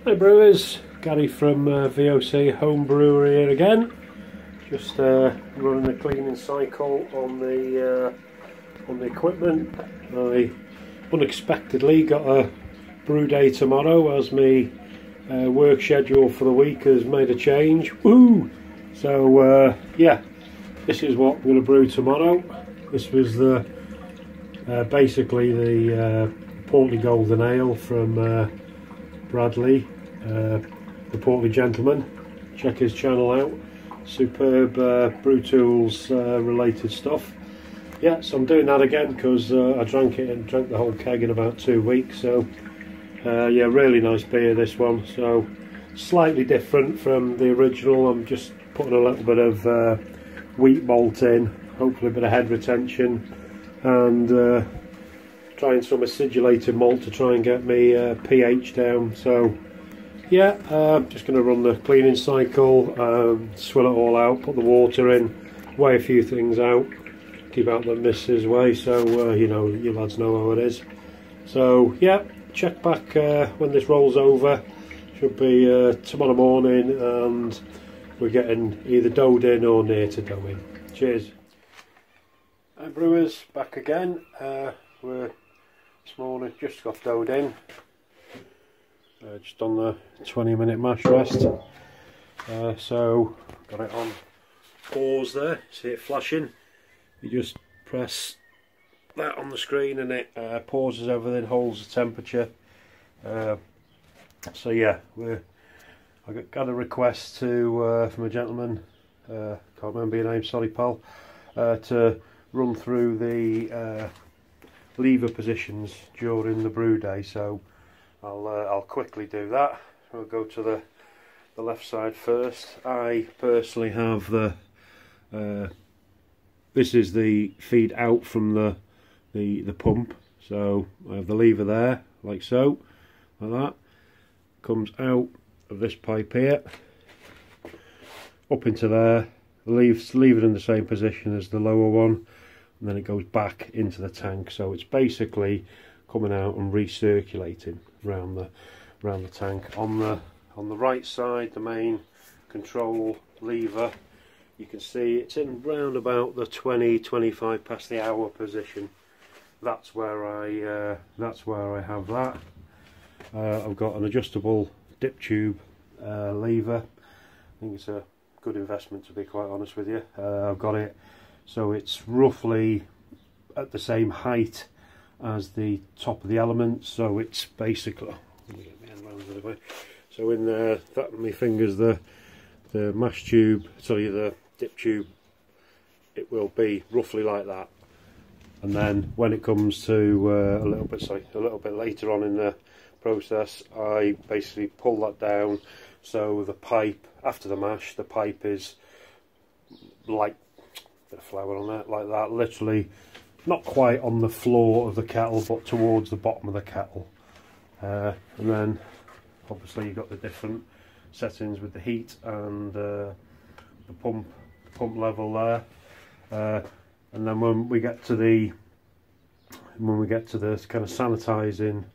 Hi brewers, Gary from VOC Home Brewery here again. Just running a cleaning cycle on the equipment. I unexpectedly got a brew day tomorrow as my work schedule for the week has made a change. Woo! So yeah, this is what I'm going to brew tomorrow. This was the basically the Portly Golden Ale from Bradley, the Portly gentleman. Check his channel out. Superb Brewtools related stuff. Yeah, so I'm doing that again because I drank the whole keg in about 2 weeks. So yeah, really nice beer this one. So slightly different from the original. I'm just putting a little bit of wheat malt in, hopefully a bit of head retention, and trying some acidulated malt to try and get me pH down. So yeah, just going to run the cleaning cycle, swill it all out, put the water in, weigh a few things out, keep out the missus way, so you know, you lads know how it is. So yeah, check back when this rolls over. Should be tomorrow morning, and we're getting either doughed in or near to dough in. Cheers. Hi brewers, back again. We're this morning just got doughed in, just on the 20-minute mash rest. So got it on pause there, see it flashing. You just press that on the screen and it pauses everything, holds the temperature. So yeah, I got a request from a gentleman, can't remember your name, sorry pal, to run through the lever positions during the brew day, so I'll quickly do that. We'll go to the left side first. I personally have the this is the feed out from the pump, so I have the lever there like so, like that, comes out of this pipe here up into there, leave it in the same position as the lower one, and then it goes back into the tank. So it's basically coming out and recirculating around the tank. On the right side, the main control lever, you can see it's in round about the 20-25 past the hour position. That's where I have that. I've got an adjustable dip tube lever. I think it's a good investment, to be quite honest with you. I've got it so it's roughly at the same height as the top of the element, so it's basically, let me get my hand around the way. So in there, that my fingers, the mash tube, sorry, the dip tube, it will be roughly like that. And then when it comes to a little bit later on in the process, I basically pull that down, so the pipe, after the mash, the pipe is like bit of flour on that, like that, literally not quite on the floor of the kettle but towards the bottom of the kettle. And then obviously you've got the different settings with the heat and the pump level there. And then when we get to the kind of sanitizing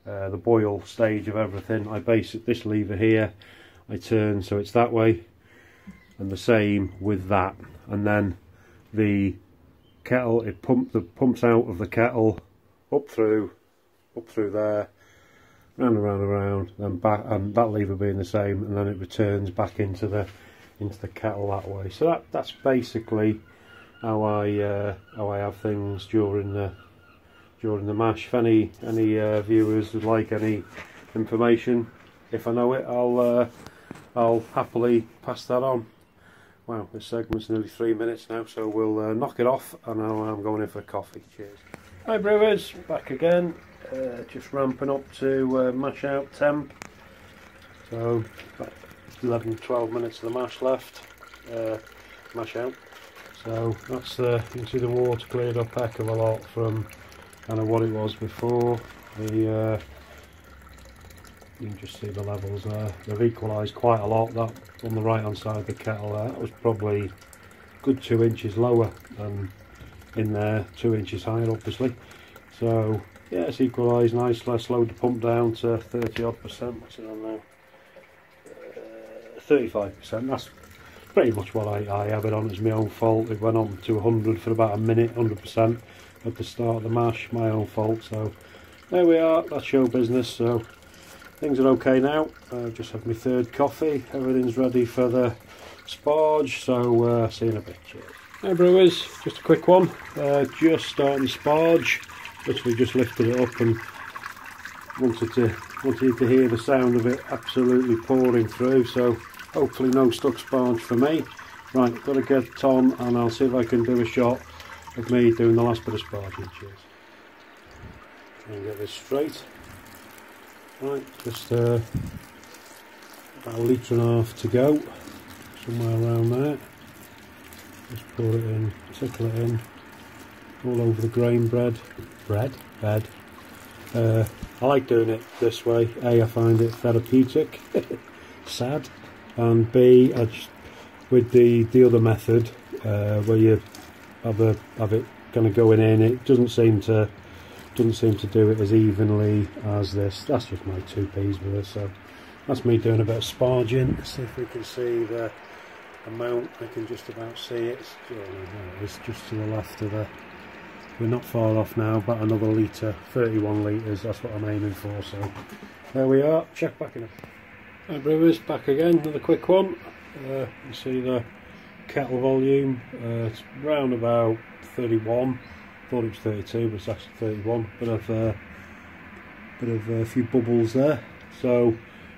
the boil stage of everything, I this lever here, I turn so it's that way, and the same with that, and then the kettle, it pumps out of the kettle up through there, round and round and round, then back, and that lever being the same, and then it returns back into the kettle that way. So that's basically how I have things during the mash. If any viewers would like any information, if I know it, I'll happily pass that on. Wow, this segment's nearly 3 minutes now, so we'll knock it off, and I'm going in for a coffee. Cheers. Hi brewers, back again. Just ramping up to mash out temp. So about 11-12 minutes of the mash left. Mash out. So that's you can see the water cleared up a heck of a lot from kind of what it was before. You can just see the levels there. They've equalised quite a lot. That on the right hand side of the kettle there, that was probably a good 2 inches lower than in there, 2 inches higher obviously. So yeah, it's equalised nicely. I slowed the pump down to 30 odd %. What's it on now? 35%. That's pretty much what I have it on. It's my own fault. It went on to 100 for about a minute, 100% at the start of the mash. My own fault. So there we are. That's show business. So things are okay now. I've just had my third coffee. Everything's ready for the sparge. So see you in a bit. Cheers. Hey brewers, just a quick one. Just starting the sparge. Literally just lifted it up and wanted you to hear the sound of it absolutely pouring through. So hopefully no stuck sparge for me. Right, got to get on and I'll see if I can do a shot of me doing the last bit of sparging. Cheers. Try and get this straight. Right, just about a litre and a half to go, somewhere around there. Just pour it in, tickle it in, all over the grain bed. I like doing it this way. A, I find it therapeutic, sad, and B, with the other method where you have it kind of going in, it doesn't seem to do it as evenly as this. That's just my 2p's with it. So that's me doing a bit of sparging. Let's see if we can see the amount. I can just about see it. It's just to the left of the. We're not far off now, about another litre, 31 litres, that's what I'm aiming for. So there we are. Check back in a bit. Right brewers, back again, another quick one. You see the kettle volume, it's round about 31. Thought it was 32, but it's actually 31. Bit of a few bubbles there. So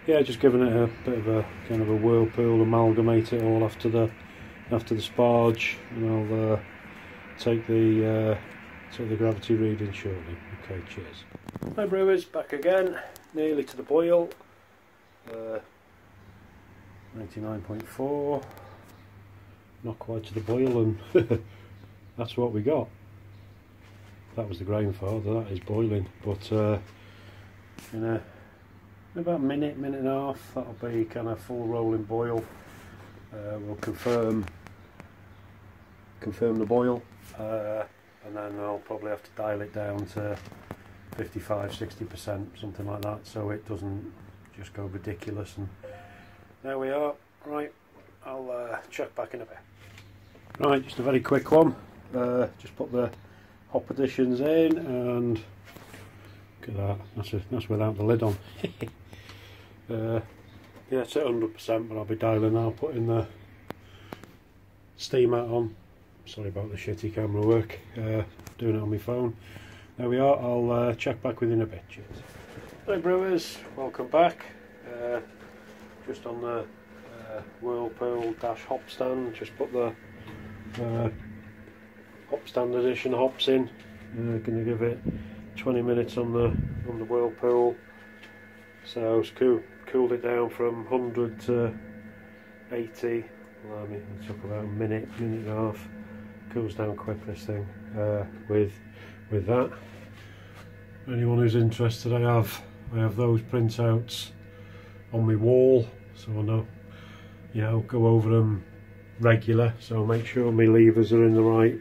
yeah, just giving it a bit of a kind of a whirlpool, amalgamate it all after the sparge, and I'll take the gravity reading shortly. Okay, cheers. Hi brewers, back again, nearly to the boil. 99.4, not quite to the boil, and that's what we got. That was the Grainfather, that is boiling, but in about a minute and a half, that'll be kind of full rolling boil. We'll confirm the boil, and then I'll probably have to dial it down to 55–60%, something like that, so it doesn't just go ridiculous. And there we are. Right, I'll check back in a bit. Right, just a very quick one. Just put the hop additions in, and look at that. That's without the lid on. Yeah, it's at 100%, but I'll be dialing now, putting the steam mat on. Sorry about the shitty camera work. Doing it on my phone. There we are. I'll check back within a bit. Cheers. Hi brewers, welcome back. Just on the whirlpool hop stand. Just put the hop stand edition hops in. Going to give it 20 minutes on the whirlpool. So it's cooled it down from 100 to 80. Well, it took about a minute and a half. Cools down quick, this thing. With that, anyone who's interested, I have those printouts on my wall, so I know, go over them regular. So make sure my levers are in the right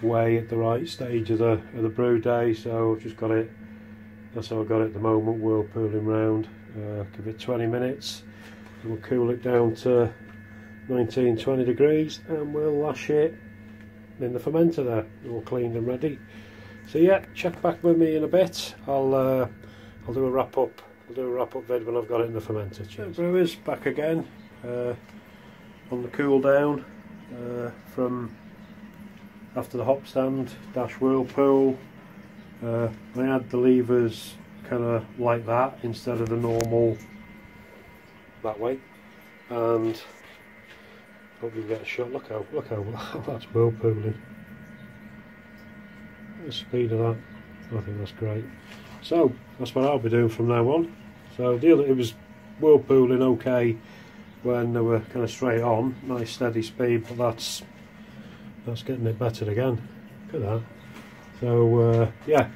way at the right stage of the brew day. So I've just got it. That's how I got it at the moment, whirlpooling round. Give it 20 minutes and we'll cool it down to 19–20 degrees, and we'll lash it in the fermenter there, all cleaned and ready. So yeah, check back with me in a bit. I'll do a wrap up. I'll do a wrap up vid when I've got it in the fermenter. Cheers. Brewers, back again on the cool down from after the hop stand whirlpool. I had the levers kind of like that instead of the normal that way, and hope you get a shot. Look how that's whirlpooling. The speed of that, I think that's great. So that's what I'll be doing from now on. So it was whirlpooling okay when they were kind of straight on, nice steady speed, but that's getting it better again. Look at that. So yeah,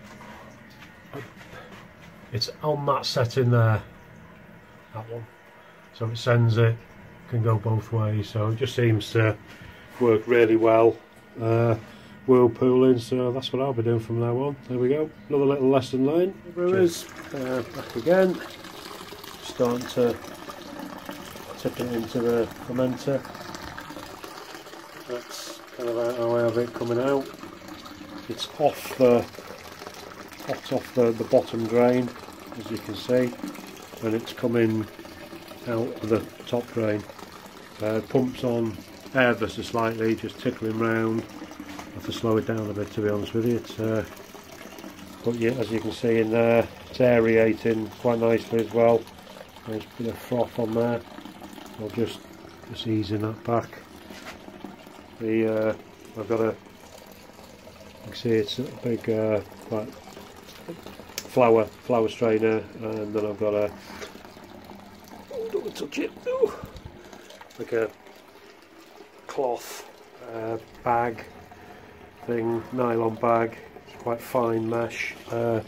it's on that setting there, that one, so it sends it, can go both ways, so it just seems to work really well whirlpooling. So that's what I'll be doing from now on. There we go, another little lesson learned. Brewers, back again, starting to tipping it into the fermenter. That's kind of how I have it coming out. It's off the bottom drain, as you can see, and it's coming out of the top drain. Pumps on ever so slightly, just tickling round. I have to slow it down a bit, to be honest with you. It's but yeah, as you can see in there, it's aerating quite nicely as well. Nice bit of froth on there. I'll just easing that back. I've got a, you can see it's a big like flour strainer, and then I've got a, oh, don't touch it, no, like a cloth bag thing, nylon bag. It's quite fine mesh. I'll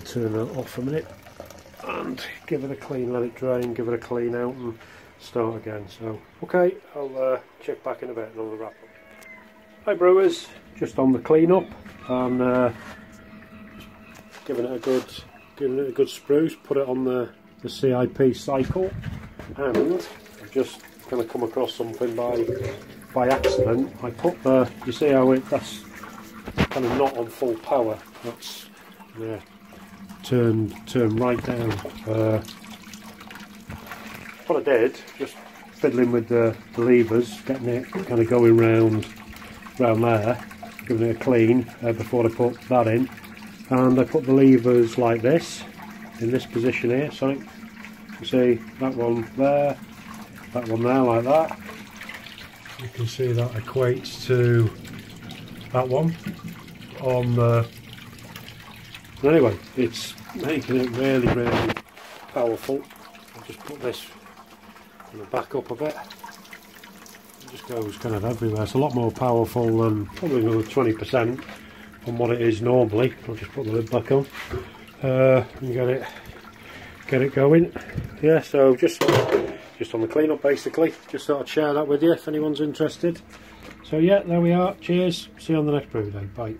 turn that off a minute and give it a clean, let it drain, give it a clean out and start again. So okay, I'll check back in a bit and I'll wrap up. Hi brewers, just on the clean up and giving it a good spruce, put it on the CIP cycle, and I've just kind of come across something by accident. I put the, you see how that's kind of not on full power, that's turned right down. What I did, just fiddling with the levers, getting it kind of going round there, giving it a clean before I put that in, and I put the levers like this, in this position here, so you can see that one there, that one there, like that. You can see that equates to that one on the, anyway, it's making it really powerful. I'll just put this back up a bit. It just goes kind of everywhere. It's a lot more powerful than, probably another 20% from what it is normally. I'll just put the lid back on and get it going. Yeah, so just on the clean up basically. Just thought I'd share that with you if anyone's interested. So yeah, there we are. Cheers. See you on the next brew day. Bye.